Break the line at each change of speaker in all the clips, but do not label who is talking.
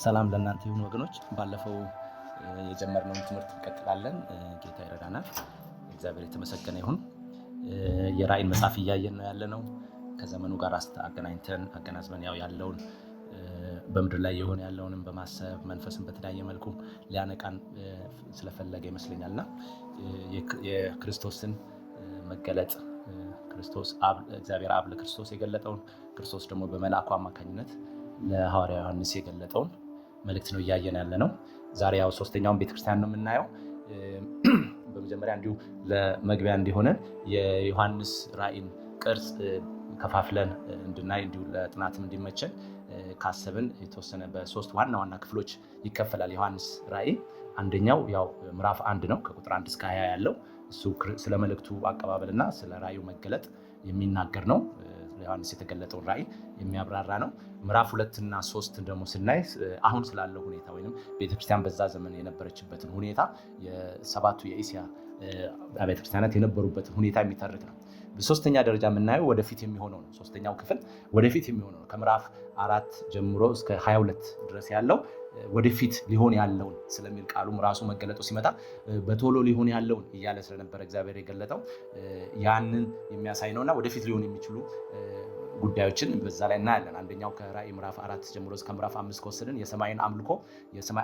ሰላም ለእናንተ ይሁን ወገኖች። ባለፈው የጀመርነውን ትምህርት እንቀጥላለን። ጌታ ይረዳናል። እግዚአብሔር የተመሰገነ ይሁን። የራእይን መጽሐፍ እያየን ነው ያለነው። ከዘመኑ ጋር አገናዝበን ያለውን በምድር ላይ የሆነ ያለውንም በማሰብ መንፈስን በተለያየ መልኩ ሊያነቃን ስለፈለገ ይመስለኛልና የክርስቶስን መገለጥ እግዚአብሔር አብ ለክርስቶስ የገለጠውን ክርስቶስ ደግሞ በመልአኩ አማካኝነት ለሐዋርያው ዮሐንስ የገለጠውን መልእክት ነው እያየን ያለነው። ዛሬ ሶስተኛውን ቤተክርስቲያን ነው የምናየው። በመጀመሪያ እንዲሁ ለመግቢያ እንዲሆነን የዮሐንስ ራእይን ቅርጽ ከፋፍለን እንድናይ እንዲሁ ለጥናትም እንዲመቸን ካሰብን የተወሰነ በሶስት ዋና ዋና ክፍሎች ይከፈላል ዮሐንስ ራእይ። አንደኛው ምዕራፍ 1 ነው፣ ከቁጥር 1 እስከ 20 ያለው እሱ ስለ መልእክቱ አቀባበልና ስለ ራእዩ መገለጥ የሚናገር ነው። ዮሐንስ የተገለጠውን ራእይ የሚያብራራ ነው። ምዕራፍ 2 እና 3 ደግሞ ስናይ አሁን ስላለው ሁኔታ ወይንም ቤተክርስቲያን በዛ ዘመን የነበረችበትን ሁኔታ፣ የሰባቱ የእስያ አብያተ ክርስቲያናት የነበሩበትን ሁኔታ የሚተርክ ነው። በሶስተኛ ደረጃ የምናየው ወደፊት የሚሆነው ነው። ሶስተኛው ክፍል ወደፊት የሚሆነው ነው። ከምዕራፍ 4 ጀምሮ እስከ 22 ድረስ ያለው ወደፊት ሊሆን ያለውን ስለሚል ቃሉም ራሱ መገለጡ ሲመጣ በቶሎ ሊሆን ያለውን እያለ ስለነበረ እግዚአብሔር የገለጠው ያንን የሚያሳይ ነውና ወደፊት ሊሆን የሚችሉ ጉዳዮችን በዛ ላይ እናያለን። አንደኛው ከራእይ ምዕራፍ 4 ጀምሮ እስከ ምዕራፍ 5 ከወሰድን የሰማይ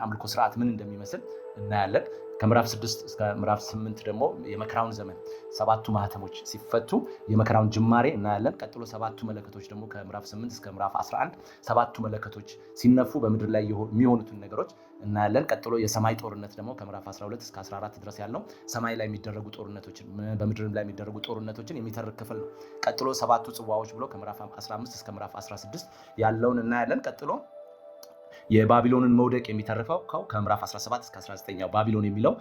አምልኮ ስርዓት ምን እንደሚመስል እናያለን። ከምዕራፍ 6 እስከ ምዕራፍ 8 ደግሞ የመከራውን ዘመን ሰባቱ ማህተሞች ሲፈቱ የመከራውን ጅማሬ እናያለን። ቀጥሎ ሰባቱ መለከቶች ደግሞ ከምዕራፍ 8 እስከ ምዕራፍ 11 ሰባቱ መለከቶች ሲነፉ በምድር ላይ የሚሆኑትን ነገሮች እናያለን። ቀጥሎ የሰማይ ጦርነት ደግሞ ከምዕራፍ 12 እስከ 14 ድረስ ያለው ሰማይ ላይ የሚደረጉ ጦርነቶችን በምድር ላይ የሚደረጉ ጦርነቶችን የሚተርክ ክፍል ነው። ቀጥሎ ሰባቱ ጽዋዎች ብሎ ከምዕራፍ 15 እስከ ምዕራፍ 16 ያለውን እናያለን። ቀጥሎ የባቢሎንን መውደቅ የሚተርፈው ከምዕራፍ 17 እስከ 19 ባቢሎን የሚለው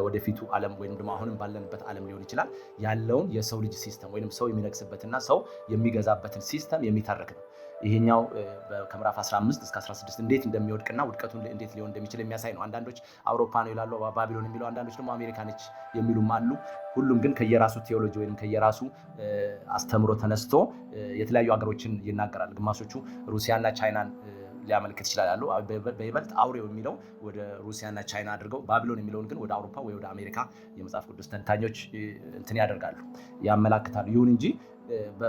ወደፊቱ ዓለም ወይም ደግሞ አሁንም ባለንበት ዓለም ሊሆን ይችላል ያለውን የሰው ልጅ ሲስተም ወይም ሰው የሚነግስበትና ሰው የሚገዛበትን ሲስተም የሚተርክ ነው። ይሄኛው ከምዕራፍ 15 እስከ 16 እንዴት እንደሚወድቅና ውድቀቱን እንዴት ሊሆን እንደሚችል የሚያሳይ ነው። አንዳንዶች አውሮፓ ነው ይላሉ ባቢሎን የሚለው፣ አንዳንዶች ደግሞ አሜሪካ ነች የሚሉም አሉ። ሁሉም ግን ከየራሱ ቴዎሎጂ ወይም ከየራሱ አስተምሮ ተነስቶ የተለያዩ ሀገሮችን ይናገራል። ግማሾቹ ሩሲያና ቻይናን ሊያመለክት ይችላሉ። በይበልጥ አውሬው የሚለው ወደ ሩሲያና ቻይና አድርገው ባቢሎን የሚለውን ግን ወደ አውሮፓ ወይ ወደ አሜሪካ የመጽሐፍ ቅዱስ ተንታኞች እንትን ያደርጋሉ፣ ያመላክታሉ። ይሁን እንጂ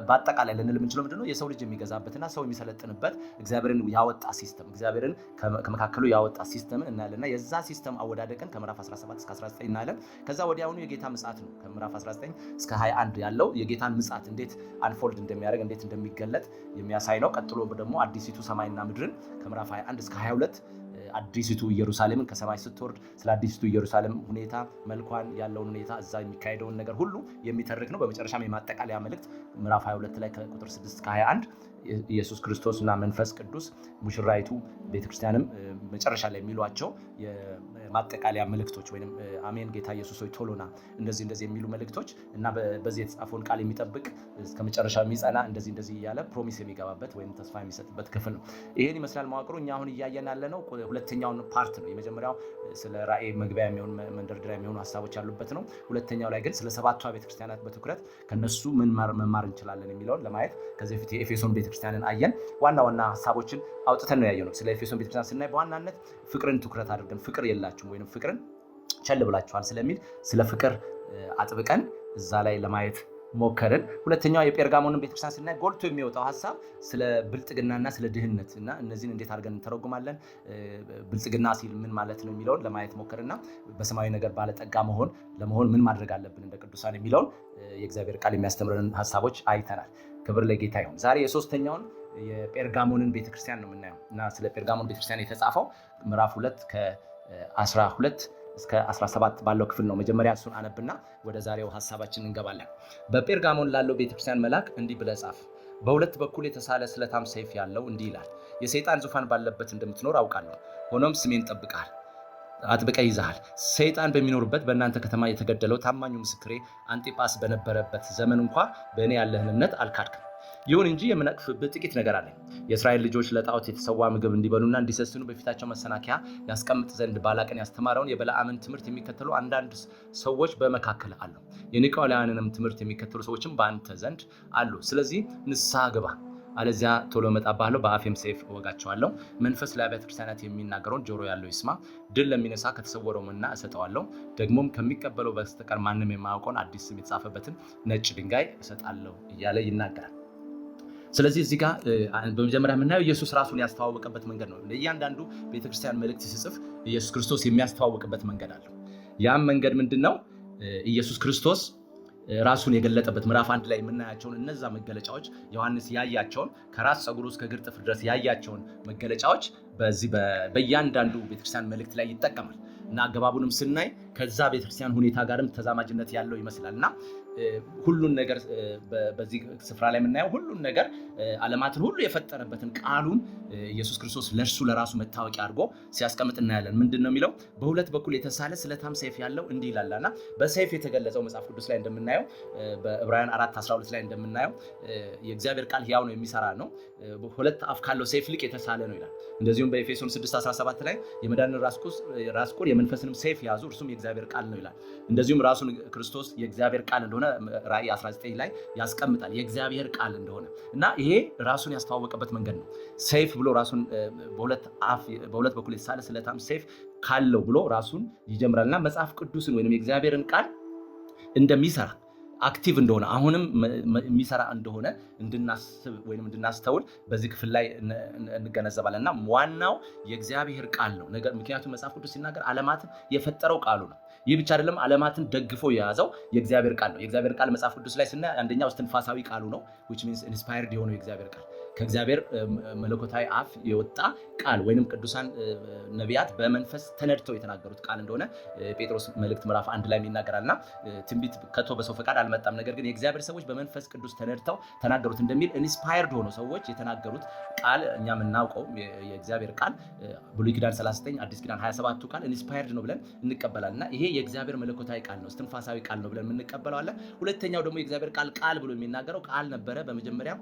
በአጠቃላይ ልንል የምንችለው ምንድነው? የሰው ልጅ የሚገዛበትና ሰው የሚሰለጥንበት እግዚአብሔርን ያወጣ ሲስተም፣ እግዚአብሔርን ከመካከሉ ያወጣ ሲስተምን እናያለንና የዛ ሲስተም አወዳደቅን ከምዕራፍ 17 እስከ 19 እናያለን። ከዛ ወዲያውኑ የጌታ ምጽአት ነው። ከምዕራፍ 19 እስከ 21 ያለው የጌታን ምጽአት እንዴት አንፎልድ እንደሚያደርግ እንዴት እንደሚገለጥ የሚያሳይ ነው። ቀጥሎ ደግሞ አዲሲቱ ሰማይና ምድርን ከምዕራፍ 21 እስከ 22 አዲሲቱ ኢየሩሳሌምን ከሰማይ ስትወርድ ስለ አዲሲቱ ኢየሩሳሌም ሁኔታ፣ መልኳን፣ ያለውን ሁኔታ፣ እዛ የሚካሄደውን ነገር ሁሉ የሚተርክ ነው። በመጨረሻም የማጠቃለያ መልእክት ምዕራፍ 22 ላይ ከቁጥር 6 እስከ 21 ኢየሱስ ክርስቶስና መንፈስ ቅዱስ ሙሽራይቱ ቤተክርስቲያንም መጨረሻ ላይ የሚሏቸው የማጠቃለያ መልእክቶች ወይም አሜን ጌታ ኢየሱስ ሆይ ቶሎና እንደዚህ የሚሉ መልእክቶች እና በዚህ የተጻፈውን ቃል የሚጠብቅ እስከ መጨረሻው የሚጸና እንደዚህ እያለ ፕሮሚስ የሚገባበት ወይም ተስፋ የሚሰጥበት ክፍል ነው። ይሄን ይመስላል መዋቅሩ። እኛ አሁን እያየን ያለነው ሁለተኛውን ፓርት ነው። የመጀመሪያው ስለ ራእይ መግቢያ የሚሆን መንደርደሪያ የሚሆኑ ሀሳቦች ያሉበት ነው። ሁለተኛው ላይ ግን ስለ ሰባቱ ቤተክርስቲያናት በትኩረት ከነሱ ምን መማር እንችላለን የሚለውን ለማየት ከዚህ በፊት የኤፌሶን ቤተክርስቲያንን አየን። ዋና ዋና ሀሳቦችን አውጥተን ነው ያየነው። ስለ ኤፌሶን ቤተክርስቲያን ስናይ በዋናነት ፍቅርን ትኩረት አድርገን ፍቅር የላችሁም ወይም ፍቅርን ቸል ብላችኋል ስለሚል ስለ ፍቅር አጥብቀን እዛ ላይ ለማየት ሞከርን። ሁለተኛው የጴርጋሞንን ቤተክርስቲያን ስናይ ጎልቶ የሚወጣው ሀሳብ ስለ ብልጥግናና ስለ ድህነት እና እነዚህን እንዴት አድርገን እንተረጉማለን፣ ብልጥግና ሲል ምን ማለት ነው የሚለውን ለማየት ሞከርና በሰማያዊ ነገር ባለጠጋ ለመሆን ምን ማድረግ አለብን እንደ ቅዱሳን የሚለውን የእግዚአብሔር ቃል የሚያስተምረን ሀሳቦች አይተናል። ክብር ለጌታ ይሁን። ዛሬ የሶስተኛውን የጴርጋሞንን ቤተክርስቲያን ነው የምናየው እና ስለ ጴርጋሞን ቤተክርስቲያን የተጻፈው ምዕራፍ 2 ከ12 እስከ 17 ባለው ክፍል ነው። መጀመሪያ እሱን አነብና ወደ ዛሬው ሐሳባችን እንገባለን። በጴርጋሞን ላለው ቤተክርስቲያን መልአክ እንዲህ ብለህ ጻፍ። በሁለት በኩል የተሳለ ስለታም ሰይፍ ያለው እንዲህ ይላል፣ የሰይጣን ዙፋን ባለበት እንደምትኖር አውቃለሁ። ሆኖም ስሜን ጠብቀሃል፣ አጥብቀህ ይዘሃል። ሰይጣን በሚኖርበት በእናንተ ከተማ የተገደለው ታማኙ ምስክሬ አንጢጳስ በነበረበት ዘመን እንኳ በእኔ ያለህን እምነት አልካድክም። ይሁን እንጂ የምነቅፍብህ ጥቂት ነገር አለኝ። የእስራኤል ልጆች ለጣዖት የተሰዋ ምግብ እንዲበሉና እንዲሰስኑ በፊታቸው መሰናከያ ያስቀምጥ ዘንድ ባላቅን ያስተማረውን የበለዓምን ትምህርት የሚከተሉ አንዳንድ ሰዎች በመካከል አሉ። የኒቆላውያንንም ትምህርት የሚከተሉ ሰዎችም በአንተ ዘንድ አሉ። ስለዚህ ንስሐ ግባ፣ አለዚያ ቶሎ እመጣብሃለሁ፣ በአፌም ሰይፍ እወጋቸዋለሁ። መንፈስ ለአብያተ ክርስቲያናት የሚናገረውን ጆሮ ያለው ይስማ። ድል ለሚነሳ ከተሰወረው መና እሰጠዋለሁ፣ ደግሞም ከሚቀበለው በስተቀር ማንም የማያውቀውን አዲስ ስም የተጻፈበትን ነጭ ድንጋይ እሰጣለሁ እያለ ይናገራል። ስለዚህ እዚህ ጋር በመጀመሪያ የምናየው ኢየሱስ ራሱን ያስተዋወቀበት መንገድ ነው። ለእያንዳንዱ ቤተክርስቲያን መልእክት ሲጽፍ ኢየሱስ ክርስቶስ የሚያስተዋወቅበት መንገድ አለው። ያም መንገድ ምንድን ነው? ኢየሱስ ክርስቶስ ራሱን የገለጠበት ምዕራፍ 1 ላይ የምናያቸውን እነዛ መገለጫዎች ዮሐንስ ያያቸውን ከራስ ፀጉሩ እስከ እግር ጥፍር ድረስ ያያቸውን መገለጫዎች በዚህ በእያንዳንዱ ቤተክርስቲያን መልእክት ላይ ይጠቀማል እና አገባቡንም ስናይ ከዛ ቤተክርስቲያን ሁኔታ ጋርም ተዛማጅነት ያለው ይመስላል እና ሁሉን ነገር በዚህ ስፍራ ላይ የምናየው ሁሉን ነገር ዓለማትን ሁሉ የፈጠረበትን ቃሉን ኢየሱስ ክርስቶስ ለእርሱ ለራሱ መታወቂያ አድርጎ ሲያስቀምጥ እናያለን። ምንድን ነው የሚለው? በሁለት በኩል የተሳለ ስለታም ሰይፍ ያለው እንዲህ ይላልና በሰይፍ የተገለጸው መጽሐፍ ቅዱስ ላይ እንደምናየው በዕብራውያን 4:12 ላይ እንደምናየው የእግዚአብሔር ቃል ሕያው ነው የሚሰራ ነው፣ ሁለት አፍ ካለው ሰይፍ ይልቅ የተሳለ ነው ይላል። እንደዚሁም በኤፌሶን 6:17 ላይ የመዳንን ራስ ቁር የመንፈስንም ሰይፍ ያዙ እርሱም የእግዚአብሔር ቃል ነው ይላል። እንደዚሁም ራሱን ክርስቶስ የእግዚአብሔር ቃል እንደሆነ ራእይ 19 ላይ ያስቀምጣል የእግዚአብሔር ቃል እንደሆነ እና ይሄ ራሱን ያስተዋወቀበት መንገድ ነው። ሰይፍ ብሎ ራሱን በሁለት በኩል የተሳለ ስለታም ሰይፍ ካለው ብሎ ራሱን ይጀምራልና መጽሐፍ ቅዱስን ወይም የእግዚአብሔርን ቃል እንደሚሰራ አክቲቭ እንደሆነ አሁንም የሚሰራ እንደሆነ እንድናስብ ወይም እንድናስተውል በዚህ ክፍል ላይ እንገነዘባለን እና ዋናው የእግዚአብሔር ቃል ነው። ምክንያቱም መጽሐፍ ቅዱስ ሲናገር ዓለማትን የፈጠረው ቃሉ ነው። ይህ ብቻ አይደለም፣ ዓለማትን ደግፎ የያዘው የእግዚአብሔር ቃል ነው። የእግዚአብሔር ቃል መጽሐፍ ቅዱስ ላይ ስናይ አንደኛው እስትንፋሳዊ ቃሉ ነው which means inspired የሆነው የእግዚአብሔር ቃል ከእግዚአብሔር መለኮታዊ አፍ የወጣ ቃል ወይንም ቅዱሳን ነቢያት በመንፈስ ተነድተው የተናገሩት ቃል እንደሆነ ጴጥሮስ መልእክት ምዕራፍ 1 ላይ ይናገራልና ትንቢት ከቶ በሰው ፈቃድ አልመጣም፣ ነገር ግን የእግዚአብሔር ሰዎች በመንፈስ ቅዱስ ተነድተው ተናገሩት እንደሚል ኢንስፓየርድ ሆኖ ሰዎች የተናገሩት ቃል እኛ የምናውቀው የእግዚአብሔር ቃል ብሉይ ኪዳን 39 አዲስ ኪዳን 27ቱ ቃል ኢንስፓየርድ ነው ብለን እንቀበላልና ይሄ የእግዚአብሔር መለኮታዊ ቃል ነው፣ እስትንፋሳዊ ቃል ነው ብለን እንቀበለዋለን። ሁለተኛው ደግሞ የእግዚአብሔር ቃል ብሎ የሚናገረው ቃል ነበረ በመጀመሪያ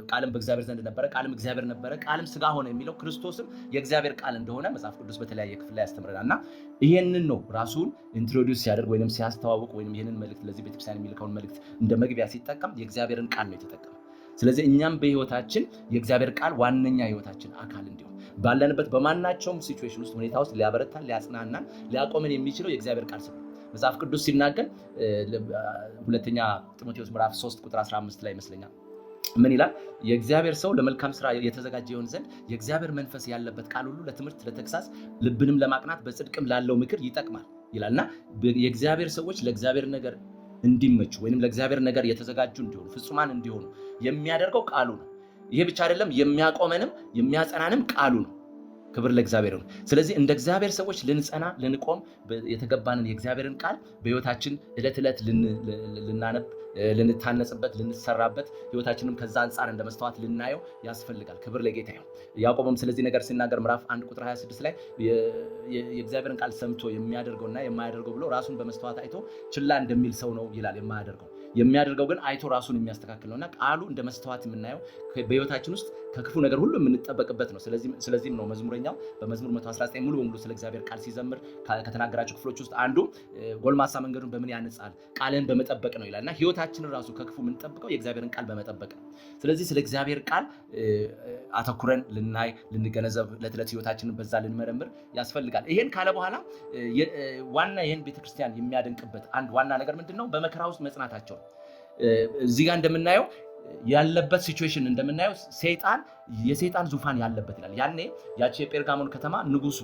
ቃልም በእግዚአብሔር ዘንድ ነበረ፣ ቃልም እግዚአብሔር ነበረ፣ ቃልም ስጋ ሆነ የሚለው ክርስቶስም የእግዚአብሔር ቃል እንደሆነ መጽሐፍ ቅዱስ በተለያየ ክፍል ላይ ያስተምረናልና ይሄንን ነው ራሱን ኢንትሮዲዩስ ሲያደርግ ወይም ሲያስተዋውቅ ወይም ይሄንን መልእክት ለዚህ ቤተክርስቲያን የሚልከውን መልእክት እንደ መግቢያ ሲጠቀም የእግዚአብሔርን ቃል ነው የተጠቀመው። ስለዚህ እኛም በህይወታችን የእግዚአብሔር ቃል ዋነኛ ህይወታችን አካል እንዲሆን ባለንበት በማናቸውም ሲቹዌሽን ውስጥ ሁኔታ ውስጥ ሊያበረታን፣ ሊያጽናናን፣ ሊያቆመን የሚችለው የእግዚአብሔር ቃል ስለሆነ መጽሐፍ ቅዱስ ሲናገር ሁለተኛ ጢሞቴዎስ ምዕራፍ 3 ቁጥር 15 ላይ ይመስለኛል ምን ይላል? የእግዚአብሔር ሰው ለመልካም ስራ የተዘጋጀ ይሆን ዘንድ የእግዚአብሔር መንፈስ ያለበት ቃል ሁሉ ለትምህርት፣ ለተግሳጽ፣ ልብንም ለማቅናት በጽድቅም ላለው ምክር ይጠቅማል ይላልና የእግዚአብሔር ሰዎች ለእግዚአብሔር ነገር እንዲመቹ ወይንም ለእግዚአብሔር ነገር የተዘጋጁ እንዲሆኑ ፍጹማን እንዲሆኑ የሚያደርገው ቃሉ ነው። ይሄ ብቻ አይደለም፣ የሚያቆመንም የሚያጸናንም ቃሉ ነው። ክብር ለእግዚአብሔር ነው። ስለዚህ እንደ እግዚአብሔር ሰዎች ልንጸና ልንቆም የተገባንን የእግዚአብሔርን ቃል በህይወታችን ዕለት ዕለት ልናነብ፣ ልንታነጽበት፣ ልንሰራበት ህይወታችንም ከዛ አንጻር እንደ መስተዋት ልናየው ያስፈልጋል። ክብር ለጌታ ይሁን። ያዕቆብም ስለዚህ ነገር ሲናገር ምዕራፍ 1 ቁጥር 26 ላይ የእግዚአብሔርን ቃል ሰምቶ የሚያደርገውና የማያደርገው ብሎ ራሱን በመስተዋት አይቶ ችላ እንደሚል ሰው ነው ይላል። የሚያደርገው ግን አይቶ ራሱን የሚያስተካክል ነውና ቃሉ እንደ መስተዋት የምናየው በህይወታችን ውስጥ ከክፉ ነገር ሁሉ የምንጠበቅበት ነው። ስለዚህም ነው መዝሙረኛው በመዝሙር 119 ሙሉ በሙሉ ስለ እግዚአብሔር ቃል ሲዘምር ከተናገራቸው ክፍሎች ውስጥ አንዱ ጎልማሳ መንገዱን በምን ያነጻል? ቃልን በመጠበቅ ነው ይላልና ህይወታችንን ራሱ ከክፉ የምንጠብቀው የእግዚአብሔርን ቃል በመጠበቅ ነው። ስለዚህ ስለ እግዚአብሔር ቃል አተኩረን ልናይ፣ ልንገነዘብ፣ ለዕለት ህይወታችንን በዛ ልንመረምር ያስፈልጋል። ይሄን ካለ በኋላ ዋና ይሄን ቤተክርስቲያን የሚያደንቅበት አንድ ዋና ነገር ምንድነው? በመከራ ውስጥ መጽናታቸው። እዚህ ጋር እንደምናየው ያለበት ሲቹዌሽን እንደምናየው የሰይጣን ዙፋን ያለበት ይላል። ያኔ ያቺ የጴርጋሞን ከተማ ንጉሱ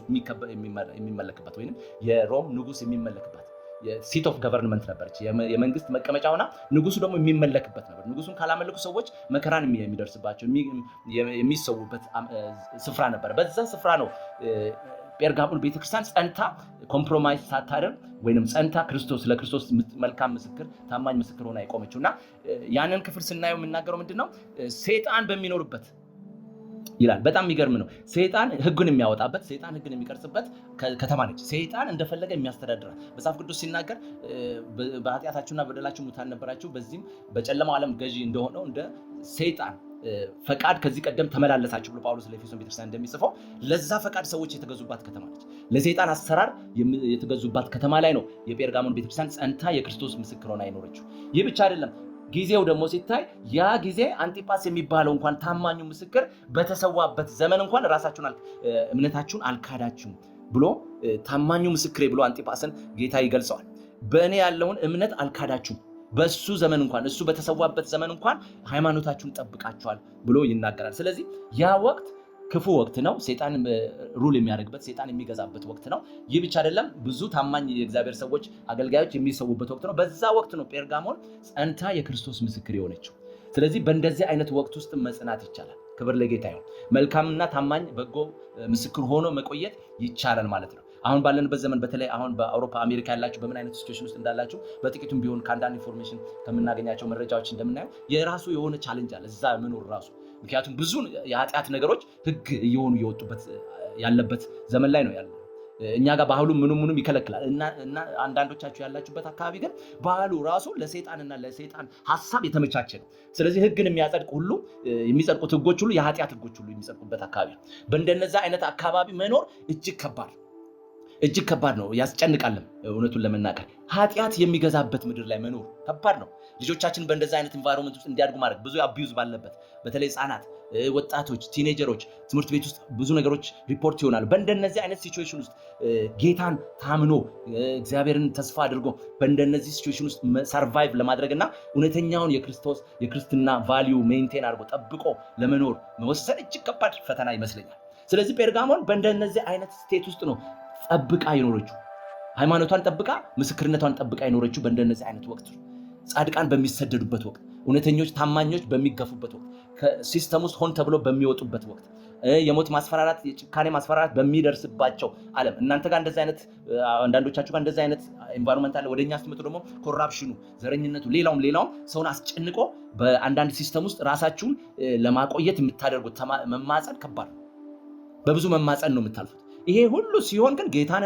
የሚመለክበት ወይንም የሮም ንጉስ የሚመለክበት የሲት ኦፍ ገቨርንመንት ነበረች፣ የመንግስት መቀመጫ ሆና ንጉሱ ደግሞ የሚመለክበት ነበር። ንጉሱን ካላመለኩ ሰዎች መከራን የሚደርስባቸው የሚሰዉበት ስፍራ ነበር። በዛ ስፍራ ነው ጴርጋሞን ቤተክርስቲያን ጸንታ ኮምፕሮማይዝ ሳታደርግ ወይንም ጸንታ ለክርስቶስ መልካም ምስክር፣ ታማኝ ምስክር ሆና የቆመችውና ያንን ክፍል ስናየው የምናገረው ምንድነው? ሰይጣን በሚኖርበት ይላል። በጣም የሚገርም ነው። ሰይጣን ህግን የሚያወጣበት፣ ሰይጣን ህግን የሚቀርጽበት ከተማ ነች። ሰይጣን እንደፈለገ የሚያስተዳድራል። መጽሐፍ ቅዱስ ሲናገር በኃጢአታችሁና በደላችሁ ሙታን ነበራችሁ፣ በዚህም በጨለማው ዓለም ገዢ እንደሆነው እንደ ሰይጣን ፈቃድ ከዚህ ቀደም ተመላለሳችሁ ብሎ ጳውሎስ ለኤፌሶን ቤተክርስቲያን እንደሚጽፈው ለዛ ፈቃድ ሰዎች የተገዙባት ከተማ ነች። ለሰይጣን አሰራር የተገዙባት ከተማ ላይ ነው የጴርጋሞን ቤተክርስቲያን ጸንታ የክርስቶስ ምስክር ሆና የኖረችው። ይህ ብቻ አይደለም፣ ጊዜው ደግሞ ሲታይ ያ ጊዜ አንጢጳስ የሚባለው እንኳን ታማኙ ምስክር በተሰዋበት ዘመን እንኳን ራሳችሁን እምነታችሁን አልካዳችሁም ብሎ ታማኙ ምስክሬ ብሎ አንጢጳስን ጌታ ይገልጸዋል። በእኔ ያለውን እምነት አልካዳችሁም፣ በሱ ዘመን እንኳን እሱ በተሰዋበት ዘመን እንኳን ሃይማኖታችሁን ጠብቃችኋል ብሎ ይናገራል። ስለዚህ ያ ወቅት ክፉ ወቅት ነው። ሰይጣን ሩል የሚያደርግበት ሰይጣን የሚገዛበት ወቅት ነው። ይህ ብቻ አይደለም፣ ብዙ ታማኝ የእግዚአብሔር ሰዎች አገልጋዮች የሚሰውበት ወቅት ነው። በዛ ወቅት ነው ጴርጋሞን ጸንታ የክርስቶስ ምስክር የሆነችው። ስለዚህ በእንደዚህ አይነት ወቅት ውስጥ መጽናት ይቻላል። ክብር ለጌታ ይሁን። መልካምና ታማኝ በጎ ምስክር ሆኖ መቆየት ይቻላል ማለት ነው። አሁን ባለንበት ዘመን በተለይ አሁን በአውሮፓ አሜሪካ ያላችሁ በምን አይነት ሲቹዌሽን ውስጥ እንዳላችሁ በጥቂቱም ቢሆን ከአንዳንድ ኢንፎርሜሽን ከምናገኛቸው መረጃዎች እንደምናየው የራሱ የሆነ ቻሌንጅ አለ እዛ መኖር ራሱ። ምክንያቱም ብዙ የኃጢአት ነገሮች ህግ እየሆኑ እየወጡበት ያለበት ዘመን ላይ ነው ያለው። እኛ ጋር ባህሉ ምኑም ይከለክላል እና አንዳንዶቻችሁ ያላችሁበት አካባቢ ግን ባህሉ ራሱ ለሰይጣንና ለሰይጣን ሐሳብ የተመቻቸ ነው። ስለዚህ ህግን የሚያጸድቅ ሁሉ የሚጸድቁት ህጎች ሁሉ የኃጢአት ህጎች ሁሉ የሚጸድቁበት አካባቢ ነው። በእንደነዛ አይነት አካባቢ መኖር እጅግ ከባድ ነው፣ ያስጨንቃልም። እውነቱን ለመናገር ኃጢአት የሚገዛበት ምድር ላይ መኖር ከባድ ነው። ልጆቻችን በእንደዛ አይነት ኢንቫይሮንመንት ውስጥ እንዲያድጉ ማድረግ ብዙ አቢዩዝ ባለበት በተለይ ህፃናት፣ ወጣቶች፣ ቲኔጀሮች ትምህርት ቤት ውስጥ ብዙ ነገሮች ሪፖርት ይሆናሉ። በእንደነዚህ አይነት ሲቹዌሽን ውስጥ ጌታን ታምኖ እግዚአብሔርን ተስፋ አድርጎ በእንደነዚህ ሲቹዌሽን ውስጥ ሰርቫይቭ ለማድረግና እውነተኛውን የክርስትና ቫልዩ ሜንቴን አድርጎ ጠብቆ ለመኖር መወሰን እጅግ ከባድ ፈተና ይመስለኛል። ስለዚህ ጴርጋሞን በእንደነዚህ አይነት ስቴት ውስጥ ነው ጠብቃ የኖረችው። ሃይማኖቷን ጠብቃ ምስክርነቷን ጠብቃ የኖረችው በእንደነዚህ አይነት ወቅት፣ ጻድቃን በሚሰደዱበት ወቅት፣ እውነተኞች ታማኞች በሚገፉበት ወቅት፣ ከሲስተም ውስጥ ሆን ተብሎ በሚወጡበት ወቅት፣ የሞት ማስፈራራት የጭካኔ ማስፈራራት በሚደርስባቸው ዓለም እናንተ ጋር እንደዚህ አይነት አንዳንዶቻችሁ ጋር እንደዚህ አይነት ኤንቫይሮንመንት አለ። ወደኛ ስትመጡ ደግሞ ኮራፕሽኑ፣ ዘረኝነቱ፣ ሌላውም ሰውን አስጨንቆ በአንዳንድ ሲስተም ውስጥ ራሳችሁን ለማቆየት የምታደርጉት መማፀን ከባድ ነው። በብዙ መማፀን ነው የምታልፉት። ይሄ ሁሉ ሲሆን ግን ጌታን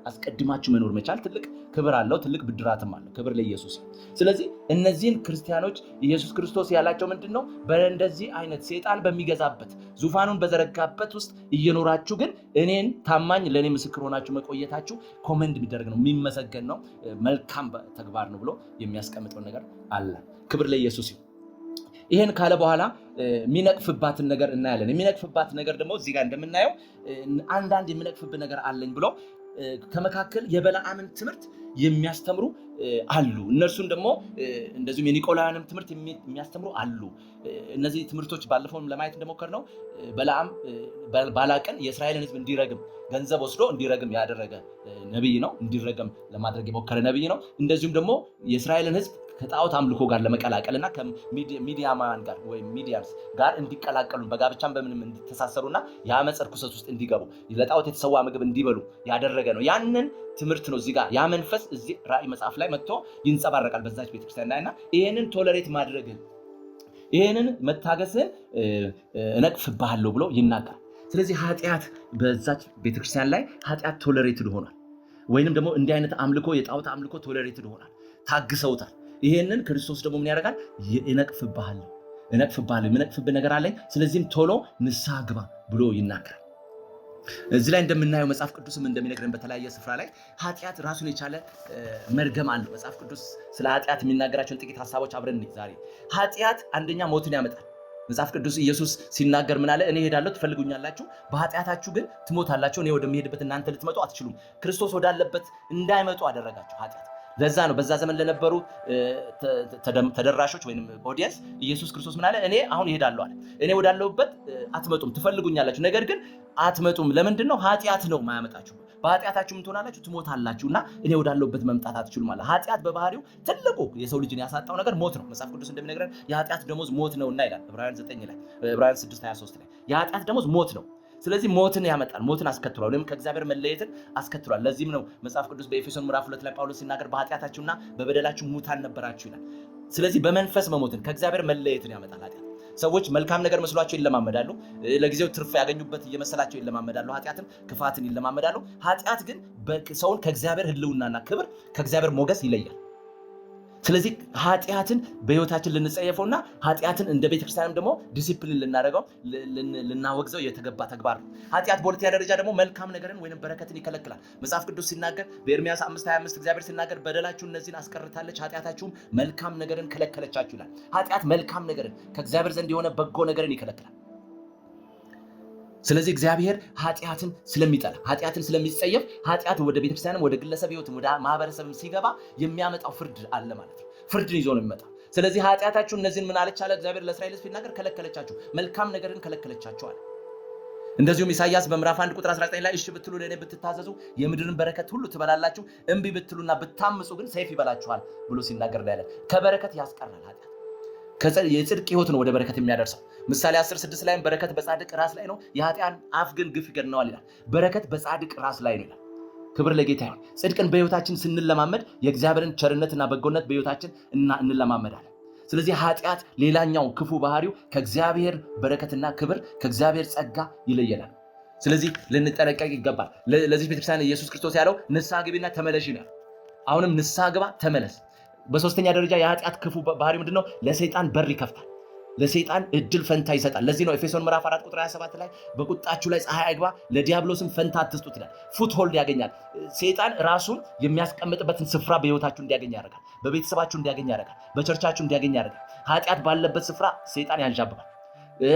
አስቀድማችሁ መኖር መቻል ትልቅ ክብር አለው፣ ትልቅ ብድራትም አለው። ክብር ለኢየሱስ። ስለዚህ እነዚህን ክርስቲያኖች ኢየሱስ ክርስቶስ ያላቸው ምንድነው? በእንደዚህ አይነት ሰይጣን በሚገዛበት ዙፋኑን በዘረጋበት ውስጥ እየኖራችሁ ግን እኔን ታማኝ ለእኔ ምስክር ሆናችሁ መቆየታችሁ ኮመንድ የሚደረግ ነው፣ የሚመሰገን ነው፣ መልካም ተግባር ነው ብሎ የሚያስቀምጠው ነገር አለ። ክብር ለኢየሱስ። ይሄን ካለ በኋላ የሚነቅፍባትን ነገር እናያለን። የሚነቅፍባት ነገር ደግሞ እዚህ ጋር እንደምናየው አንዳንድ የሚነቅፍብን ነገር አለኝ ብሎ ከመካከል የበለዓምን ትምህርት የሚያስተምሩ አሉ። እነርሱን ደግሞ እንደዚሁም የኒቆላውያንም ትምህርት የሚያስተምሩ አሉ። እነዚህ ትምህርቶች ባለፈውም ለማየት እንደሞከርነው በለዓም ባላቅን የእስራኤልን ሕዝብ እንዲረግም ገንዘብ ወስዶ እንዲረግም ያደረገ ነብይ ነው። እንዲረግም ለማድረግ የሞከረ ነብይ ነው። እንደዚሁም ደግሞ የእስራኤልን ሕዝብ ከጣዖት አምልኮ ጋር ለመቀላቀልና ከሚዲያማን ጋር ወይም ሚዲያምስ ጋር እንዲቀላቀሉ በጋብቻም በምንም እንዲተሳሰሩና የአመፅ ርኩሰት ውስጥ እንዲገቡ ለጣዖት የተሰዋ ምግብ እንዲበሉ ያደረገ ነው። ያንን ትምህርት ነው እዚህ ጋር ያ መንፈስ እዚህ ራእይ መጽሐፍ ላይ መጥቶ ይንጸባረቃል በዛች ቤተክርስቲያን እና ይሄንን ቶለሬት ማድረግን ይሄንን መታገስን እነቅፍብሃለሁ ብሎ ይናገራል። ስለዚህ ኃጢአት በዛች ቤተክርስቲያን ላይ ኃጢአት ቶለሬትድ ሆኗል። ወይንም ደግሞ እንዲህ አይነት አምልኮ የጣዖት አምልኮ ቶለሬትድ ሆኗል፣ ታግሰውታል። ይሄንን ክርስቶስ ደግሞ ምን ያደርጋል? እነቅፍብሃለሁ፣ የምነቅፍብህ ነገር አለኝ፣ ስለዚህም ቶሎ ንስሐ ግባ ብሎ ይናገራል። እዚህ ላይ እንደምናየው መጽሐፍ ቅዱስም እንደሚነግረን በተለያየ ስፍራ ላይ ኃጢአት ራሱን የቻለ መርገም አለው። መጽሐፍ ቅዱስ ስለ ኃጢአት የሚናገራቸውን ጥቂት ሀሳቦች አብረን ዛሬ ኃጢአት አንደኛ ሞትን ያመጣል። መጽሐፍ ቅዱስ ኢየሱስ ሲናገር ምን አለ? እኔ እሄዳለሁ ትፈልጉኛላችሁ፣ በኃጢአታችሁ ግን ትሞታላችሁ፣ እኔ ወደሚሄድበት እናንተ ልትመጡ አትችሉም። ክርስቶስ ወዳለበት እንዳይመጡ አደረጋቸው ኃጢአት። ለዛ ነው በዛ ዘመን ለነበሩ ተደራሾች ወይም ኦዲየንስ ኢየሱስ ክርስቶስ ምን አለ? እኔ አሁን እሄዳለሁ አለ። እኔ ወዳለሁበት አትመጡም፣ ትፈልጉኛላችሁ፣ ነገር ግን አትመጡም። ለምንድን ነው? ኃጢአት ነው ማያመጣችሁ። በኃጢአታችሁ ምን ትሆናላችሁ? ትሞታላችሁና እኔ ወዳለሁበት መምጣት አትችሉም አለ። ኃጢአት በባህሪው ትልቁ የሰው ልጅን ያሳጣው ነገር ሞት ነው። መጽሐፍ ቅዱስ እንደሚነግረን የኃጢአት ደሞዝ ሞት ነውና ይላል ዕብራውያን 9 ላይ ዕብራውያን 6:23 ላይ የኃጢአት ደሞዝ ሞት ነው። ስለዚህ ሞትን ያመጣል፣ ሞትን አስከትሏል፣ ወይም ከእግዚአብሔር መለየትን አስከትሏል። ለዚህም ነው መጽሐፍ ቅዱስ በኤፌሶን ምዕራፍ 2 ላይ ጳውሎስ ሲናገር በኃጢአታችሁና በበደላችሁ ሙታን ነበራችሁ ይላል። ስለዚህ በመንፈስ መሞትን ከእግዚአብሔር መለየትን ያመጣል ኃጢአት። ሰዎች መልካም ነገር መስሏቸው ይለማመዳሉ፣ ለጊዜው ትርፍ ያገኙበት እየመሰላቸው ይለማመዳሉ፣ ኃጢአትን ክፋትን ይለማመዳሉ። ኃጢአት ግን ሰውን ከእግዚአብሔር ሕልውናና ክብር ከእግዚአብሔር ሞገስ ይለያል። ስለዚህ ኃጢአትን በህይወታችን ልንጸየፈውና ኃጢአትን እንደ ቤተክርስቲያንም ደግሞ ዲሲፕሊን ልናደርገው ልናወግዘው የተገባ ተግባር ነው። ኃጢአት በሁለተኛ ደረጃ ደግሞ መልካም ነገርን ወይንም በረከትን ይከለክላል። መጽሐፍ ቅዱስ ሲናገር በኤርምያስ 5:25 እግዚአብሔር ሲናገር በደላችሁ እነዚህን አስቀርታለች፣ ኃጢአታችሁም መልካም ነገርን ከለከለቻችሁ ይላል። ኃጢአት መልካም ነገርን ከእግዚአብሔር ዘንድ የሆነ በጎ ነገርን ይከለክላል። ስለዚህ እግዚአብሔር ኃጢአትን ስለሚጠላ ኃጢአትን ስለሚጸየፍ ኃጢአት ወደ ቤተክርስቲያንም ወደ ግለሰብ ህይወትም ወደ ማህበረሰብም ሲገባ የሚያመጣው ፍርድ አለ ማለት ነው። ፍርድን ይዞ ነው የሚመጣው። ስለዚህ ኃጢአታችሁ እነዚህን ምን አለች አለ እግዚአብሔር ለእስራኤል ሲናገር ከለከለቻችሁ፣ መልካም ነገርን ከለከለቻችሁ አለ። እንደዚሁም ኢሳይያስ በምዕራፍ 1 ቁጥር 19 ላይ እሺ ብትሉ ለእኔ ብትታዘዙ የምድርን በረከት ሁሉ ትበላላችሁ፣ እምቢ ብትሉና ብታምፁ ግን ሰይፍ ይበላችኋል ብሎ ሲናገር ያለ ከበረከት ያስቀራል ኃጢአት። የጽድቅ ህይወት ነው ወደ በረከት የሚያደርሰው። ምሳሌ 10:6 ላይም በረከት በጻድቅ ራስ ላይ ነው፣ የኃጢአን አፍ ግን ግፍ ይገድነዋል ይላል። በረከት በጻድቅ ራስ ላይ ነው ይላል። ክብር ለጌታ ይሁን። ጽድቅን በህይወታችን ስንለማመድ የእግዚአብሔርን ቸርነትና በጎነት በህይወታችን እንለማመዳለን። ስለዚህ ኃጢአት ሌላኛው ክፉ ባህሪው ከእግዚአብሔር በረከትና ክብር ከእግዚአብሔር ጸጋ ይለየናል። ስለዚህ ልንጠነቀቅ ይገባል። ለዚህ ቤተክርስቲያን ኢየሱስ ክርስቶስ ያለው ንስሐ ግቢና ተመለሽ ይላል። አሁንም ንስሐ ግባ፣ ተመለስ። በሶስተኛ ደረጃ የኃጢአት ክፉ ባህሪው ምንድነው? ለሰይጣን በር ይከፍታል። ለሰይጣን እድል ፈንታ ይሰጣል። ለዚህ ነው ኤፌሶን ምዕራፍ 4 ቁጥር 27 ላይ በቁጣችሁ ላይ ፀሐይ አይግባ፣ ለዲያብሎስም ፈንታ አትስጡት ይላል። ፉትሆልድ ያገኛል። ሰይጣን ራሱን የሚያስቀምጥበትን ስፍራ በህይወታችሁ እንዲያገኝ ያደርጋል። በቤተሰባችሁ እንዲያገኝ ያደርጋል። በቸርቻችሁ እንዲያገኝ ያደርጋል። ኃጢአት ባለበት ስፍራ ሰይጣን ያንዣብባል።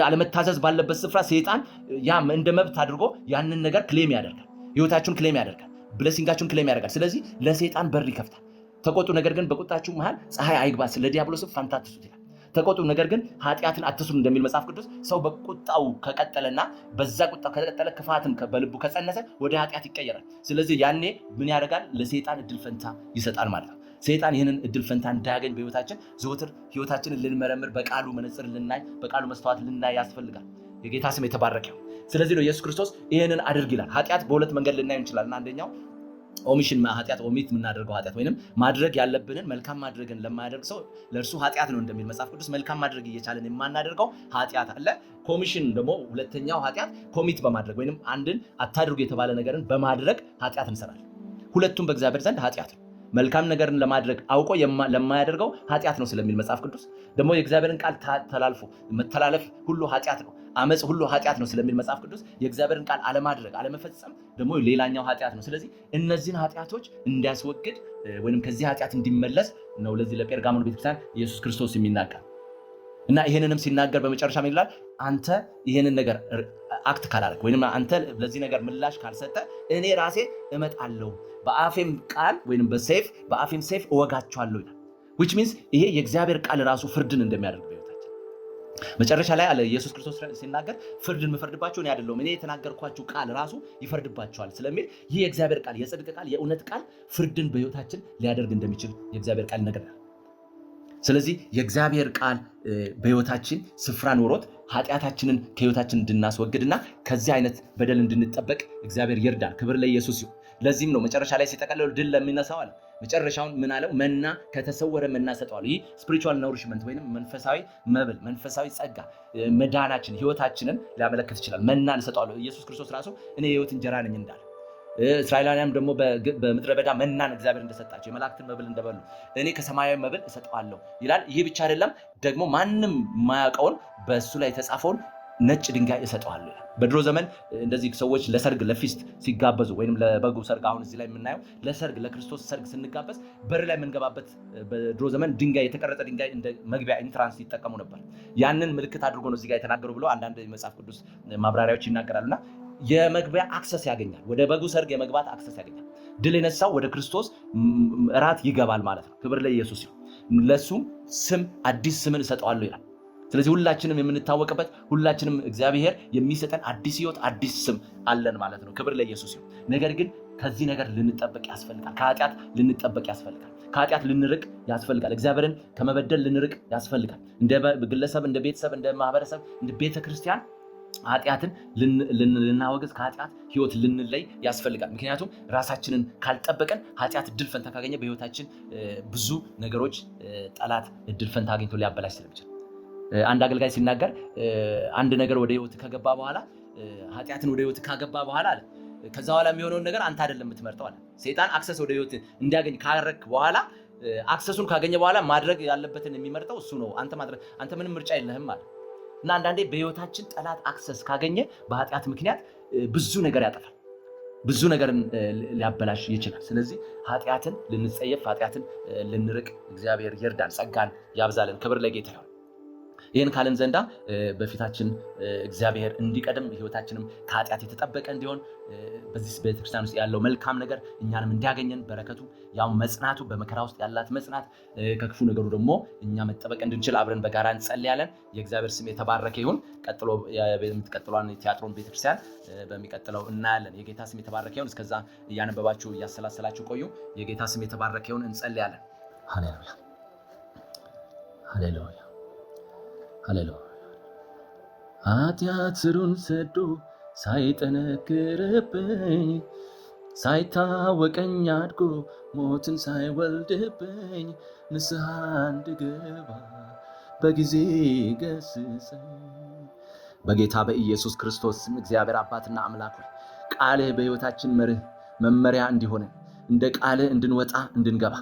አለመታዘዝ ባለበት ስፍራ ሰይጣን ያ እንደ መብት አድርጎ ያንን ነገር ክሌም ያደርጋል። ህይወታችሁን ክሌም ያደርጋል። ብሌሲንጋችሁን ክሌም ያደርጋል። ስለዚህ ለሰይጣን በር ይከፍታል። ተቆጡ፣ ነገር ግን በቁጣችሁ መሃል ፀሐይ አይግባ፣ ለዲያብሎስም ፈንታ አትስጡት ይላል። ተቆጡ፣ ነገር ግን ኃጢአትን አትስሩ እንደሚል መጽሐፍ ቅዱስ። ሰው በቁጣው ከቀጠለና በዛ ቁጣው ከቀጠለ ክፋትን በልቡ ከጸነሰ ወደ ኃጢአት ይቀየራል። ስለዚህ ያኔ ምን ያደርጋል? ለሰይጣን እድል ፈንታ ይሰጣል ማለት ነው። ሰይጣን ይህንን እድል ፈንታ እንዳያገኝ በህይወታችን ዘወትር ህይወታችንን ልንመረምር፣ በቃሉ መነጽር ልናይ፣ በቃሉ መስተዋት ልናይ ያስፈልጋል። የጌታ ስም የተባረከ ይሁን። ስለዚህ ነው ኢየሱስ ክርስቶስ ይህንን አድርግ ይላል። ኃጢአት በሁለት መንገድ ልናይ እንችላለን። አንደኛው ኦሚሽን ኃጢአት፣ ኦሚት የምናደርገው ኃጢአት ወይንም ማድረግ ያለብንን መልካም ማድረግን ለማያደርግ ሰው ለእርሱ ኃጢአት ነው እንደሚል መጽሐፍ ቅዱስ። መልካም ማድረግ እየቻለን የማናደርገው ኃጢአት አለ። ኮሚሽን ደግሞ ሁለተኛው ኃጢአት ኮሚት በማድረግ ወይንም አንድን አታድርጉ የተባለ ነገርን በማድረግ ኃጢአት እንሰራለን። ሁለቱም በእግዚአብሔር ዘንድ ኃጢአት ነው። መልካም ነገርን ለማድረግ አውቆ ለማያደርገው ኃጢአት ነው ስለሚል መጽሐፍ ቅዱስ። ደግሞ የእግዚአብሔርን ቃል ተላልፎ መተላለፍ ሁሉ ኃጢአት ነው፣ አመፅ ሁሉ ኃጢአት ነው ስለሚል መጽሐፍ ቅዱስ። የእግዚአብሔርን ቃል አለማድረግ አለመፈጸም ደግሞ ሌላኛው ኃጢአት ነው። ስለዚህ እነዚህን ኃጢአቶች እንዲያስወግድ ወይንም ከዚህ ኃጢአት እንዲመለስ ነው ለዚህ ለጴርጋሞን ቤተክርስቲያን ኢየሱስ ክርስቶስ የሚናገር እና ይሄንንም ሲናገር በመጨረሻ ምን ይላል? አንተ ይሄንን ነገር አክት ካላደረግ ወይንም አንተ ለዚህ ነገር ምላሽ ካልሰጠ እኔ ራሴ እመጣለሁ፣ በአፌም ቃል ወይንም በአፌም ሰይፍ እወጋቸዋለሁ ይላል። which means ይሄ የእግዚአብሔር ቃል ራሱ ፍርድን እንደሚያደርግ በሕይወታችን መጨረሻ ላይ አለ ኢየሱስ ክርስቶስ ሲናገር ፍርድን መፈርድባቸው እኔ አይደለሁም፣ እኔ የተናገርኳችሁ ቃል ራሱ ይፈርድባቸዋል ስለሚል ይህ የእግዚአብሔር ቃል የጽድቅ ቃል የእውነት ቃል ፍርድን በሕይወታችን ሊያደርግ እንደሚችል የእግዚአብሔር ቃል ይነግረናል። ስለዚህ የእግዚአብሔር ቃል በሕይወታችን ስፍራ ኖሮት ኃጢአታችንን ከሕይወታችን እንድናስወግድና ከዚህ አይነት በደል እንድንጠበቅ እግዚአብሔር ይርዳል። ክብር ለኢየሱስ ይሁን። ለዚህም ነው መጨረሻ ላይ ሲጠቀለሉ ድል ለሚነሳው አለ። መጨረሻውን ምን አለው? መና ከተሰወረ መና ሰጠዋል። ይህ ስፒሪቹዋል ኖሪሽመንት ወይንም መንፈሳዊ መብል፣ መንፈሳዊ ጸጋ፣ መዳናችን፣ ሕይወታችንን ሊያመለክት ይችላል። መና እንሰጠዋለሁ። ኢየሱስ ክርስቶስ ራሱ እኔ የሕይወት እንጀራ ነኝ እንዳለ፣ እስራኤላውያን ደግሞ በምድረ በዳ መናን እግዚአብሔር እንደሰጣቸው የመላእክትን መብል እንደበሉ እኔ ከሰማያዊ መብል እሰጠዋለሁ ይላል። ይህ ብቻ አይደለም፣ ደግሞ ማንም የማያውቀውን በእሱ ላይ የተጻፈውን ነጭ ድንጋይ እሰጠዋለሁ ይላል። በድሮ ዘመን እንደዚህ ሰዎች ለሰርግ ለፊስት ሲጋበዙ ወይንም ለበጉ ሰርግ፣ አሁን እዚህ ላይ የምናየው ለሰርግ ለክርስቶስ ሰርግ ስንጋበዝ በር ላይ የምንገባበት በድሮ ዘመን ድንጋይ የተቀረጸ ድንጋይ እንደ መግቢያ ኢንትራንስ ይጠቀሙ ነበር። ያንን ምልክት አድርጎ ነው እዚህ ጋር የተናገሩ ብሎ አንዳንድ የመጽሐፍ ቅዱስ ማብራሪያዎች ይናገራሉና የመግቢያ አክሰስ ያገኛል። ወደ በጉ ሰርግ የመግባት አክሰስ ያገኛል። ድል የነሳው ወደ ክርስቶስ እራት ይገባል ማለት ነው። ክብር ለኢየሱስ ይሁን። ለሱም ስም አዲስ ስምን እሰጠዋለሁ ይላል። ስለዚህ ሁላችንም የምንታወቅበት ሁላችንም እግዚአብሔር የሚሰጠን አዲስ ሕይወት አዲስ ስም አለን ማለት ነው። ክብር ለኢየሱስ ይሁን። ነገር ግን ከዚህ ነገር ልንጠበቅ ያስፈልጋል። ከኃጢአት ልንጠበቅ ያስፈልጋል። ከኃጢአት ልንርቅ ያስፈልጋል። እግዚአብሔርን ከመበደል ልንርቅ ያስፈልጋል። እንደ ግለሰብ፣ እንደ ቤተሰብ፣ እንደ ማህበረሰብ፣ እንደ ቤተክርስቲያን ኃጢአትን ልናወግዝ ከኃጢአት ሕይወት ልንለይ ያስፈልጋል። ምክንያቱም ራሳችንን ካልጠበቀን ኃጢአት እድል ፈንታ ካገኘ በሕይወታችን ብዙ ነገሮች ጠላት እድል ፈንታ አግኝቶ ሊያበላሽ ስለሚችል አንድ አገልጋይ ሲናገር አንድ ነገር ወደ ሕይወት ከገባ በኋላ ኃጢአትን ወደ ሕይወት ካገባ በኋላ አለ ከዛ በኋላ የሚሆነውን ነገር አንተ አይደለም የምትመርጠው አለ። ሰይጣን አክሰስ ወደ ሕይወት እንዲያገኝ ካረክ በኋላ አክሰሱን ካገኘ በኋላ ማድረግ ያለበትን የሚመርጠው እሱ ነው። አንተ ምንም ምርጫ የለህም ማለት እና አንዳንዴ በህይወታችን ጠላት አክሰስ ካገኘ በኃጢአት ምክንያት ብዙ ነገር ያጠፋል፣ ብዙ ነገርን ሊያበላሽ ይችላል። ስለዚህ ኃጢአትን ልንጸየፍ፣ ኃጢአትን ልንርቅ እግዚአብሔር ይርዳን፣ ጸጋን ያብዛልን። ክብር ለጌታ ይሁን። ይህን ካልን ዘንዳ በፊታችን እግዚአብሔር እንዲቀድም ህይወታችንም ከኃጢአት የተጠበቀ እንዲሆን በዚህ ቤተክርስቲያን ውስጥ ያለው መልካም ነገር እኛንም እንዲያገኘን በረከቱ ያው መጽናቱ በመከራ ውስጥ ያላት መጽናት ከክፉ ነገሩ ደግሞ እኛ መጠበቅ እንድንችል አብረን በጋራ እንጸልያለን። የእግዚአብሔር ስም የተባረከ ይሁን። ቀጥሎ የምትቀጥሏን ቲያትሮን ቤተክርስቲያን በሚቀጥለው እናያለን። የጌታ ስም የተባረከ ይሁን። እስከዛ እያነበባችሁ እያሰላሰላችሁ ቆዩ። የጌታ ስም የተባረከ ይሁን። እንጸልያለን። ሃሌሉያ ሃሌሉያ ሃሌሉያ። ኃጢአት ስሩን ሰዶ ሳይጠነክርብኝ ሳይታወቀኝ አድጎ ሞትን ሳይወልድብኝ ንስሐ እንድገባ በጊዜ ገስጸኝ። በጌታ በኢየሱስ ክርስቶስ ስም እግዚአብሔር አባትና አምላክ ሆይ ቃልህ በሕይወታችን መርህ መመሪያ እንዲሆነን እንደ ቃልህ እንድንወጣ እንድንገባ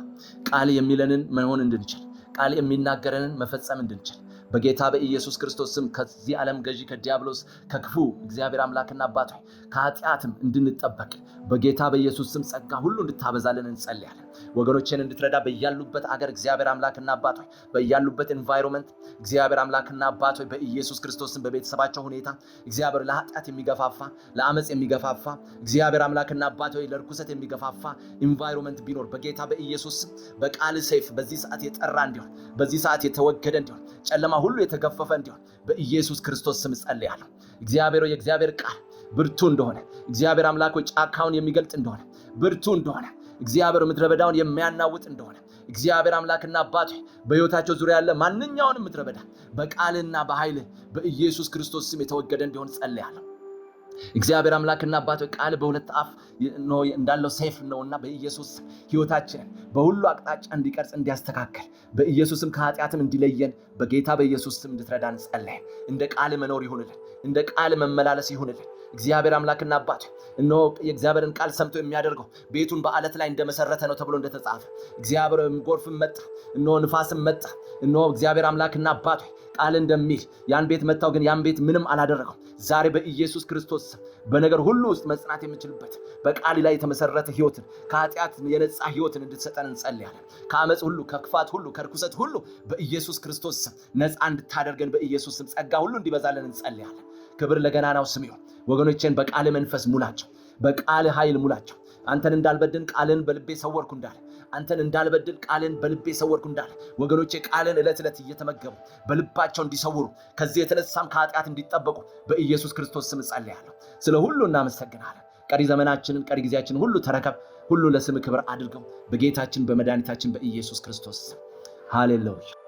ቃል የሚለንን መሆን እንድንችል ቃል የሚናገረንን መፈጸም እንድንችል በጌታ በኢየሱስ ክርስቶስ ስም ከዚህ ዓለም ገዢ ከዲያብሎስ ከክፉ እግዚአብሔር አምላክና አባት ሆይ ከኃጢአትም እንድንጠበቅ በጌታ በኢየሱስ ስም ጸጋ ሁሉ እንድታበዛልን እንጸልያለን። ወገኖችን እንድትረዳ በያሉበት አገር እግዚአብሔር አምላክና አባት ሆይ በያሉበት ኤንቫይሮንመንት እግዚአብሔር አምላክና አባት ሆይ በኢየሱስ ክርስቶስ ስም በቤተሰባቸው ሁኔታ እግዚአብሔር ለኃጢአት የሚገፋፋ ለአመጽ የሚገፋፋ እግዚአብሔር አምላክና አባት ሆይ ለርኩሰት የሚገፋፋ ኤንቫይሮንመንት ቢኖር በጌታ በኢየሱስ ስም በቃል ሰይፍ በዚህ ሰዓት የጠራ እንዲሆን በዚህ ሰዓት የተወገደ እንዲሆን ጨለማ ሁሉ የተገፈፈ እንዲሆን በኢየሱስ ክርስቶስ ስም ጸልያለሁ። እግዚአብሔር የእግዚአብሔር ቃል ብርቱ እንደሆነ እግዚአብሔር አምላክ ሆይ ጫካውን የሚገልጥ እንደሆነ ብርቱ እንደሆነ እግዚአብሔር ምድረ በዳውን የሚያናውጥ እንደሆነ እግዚአብሔር አምላክና አባት ሆይ በሕይወታቸው ዙሪያ ያለ ማንኛውንም ምድረ በዳ በቃልና በኃይል በኢየሱስ ክርስቶስ ስም የተወገደ እንዲሆን ጸልያለሁ። እግዚአብሔር አምላክና አባት ሆይ ቃል በሁለት አፍ ነው እንዳለው ሰይፍ ነውና በኢየሱስ ሕይወታችንን በሁሉ አቅጣጫ እንዲቀርጽ እንዲያስተካክል በኢየሱስም ከኃጢአትም እንዲለየን በጌታ በኢየሱስ ስም እንድትረዳን ጸልየን እንደ ቃል መኖር ይሁንልን፣ እንደ ቃል መመላለስ ይሁንልን። እግዚአብሔር አምላክና አባት እነሆ የእግዚአብሔርን ቃል ሰምቶ የሚያደርገው ቤቱን በአለት ላይ እንደመሰረተ ነው ተብሎ እንደተጻፈ እግዚአብሔር ጎርፍም መጣ እነሆ ንፋስም መጣ እነሆ እግዚአብሔር አምላክና አባት ቃል እንደሚል ያን ቤት መታው፣ ግን ያን ቤት ምንም አላደረገው። ዛሬ በኢየሱስ ክርስቶስ በነገር ሁሉ ውስጥ መጽናት የምንችልበት በቃል ላይ የተመሰረተ ሕይወትን ከኃጢአት የነጻ ሕይወትን እንድትሰጠን እንጸልያለን። ከአመጽ ሁሉ ከክፋት ሁሉ ከርኩሰት ሁሉ በኢየሱስ ክርስቶስ ነጻ እንድታደርገን በኢየሱስ ስም ጸጋ ሁሉ እንዲበዛልን እንጸልያለን። ክብር ለገናናው ስም ይሁን። ወገኖቼን በቃል መንፈስ ሙላቸው፣ በቃል ኃይል ሙላቸው። አንተን እንዳልበድል ቃልን በልቤ ሰወርኩ እንዳለ አንተን እንዳልበድል ቃልን በልቤ ሰወርኩ እንዳለ ወገኖቼ ቃልን ዕለት ዕለት እየተመገቡ በልባቸው እንዲሰውሩ ከዚህ የተነሳም ከኃጢአት እንዲጠበቁ በኢየሱስ ክርስቶስ ስም ጸልያለሁ። ስለ ሁሉ እናመሰግናለን። ቀሪ ዘመናችንን ቀሪ ጊዜያችንን ሁሉ ተረከብ። ሁሉ ለስም ክብር አድርገው በጌታችን በመድኃኒታችን በኢየሱስ ክርስቶስ ሃሌሉያ።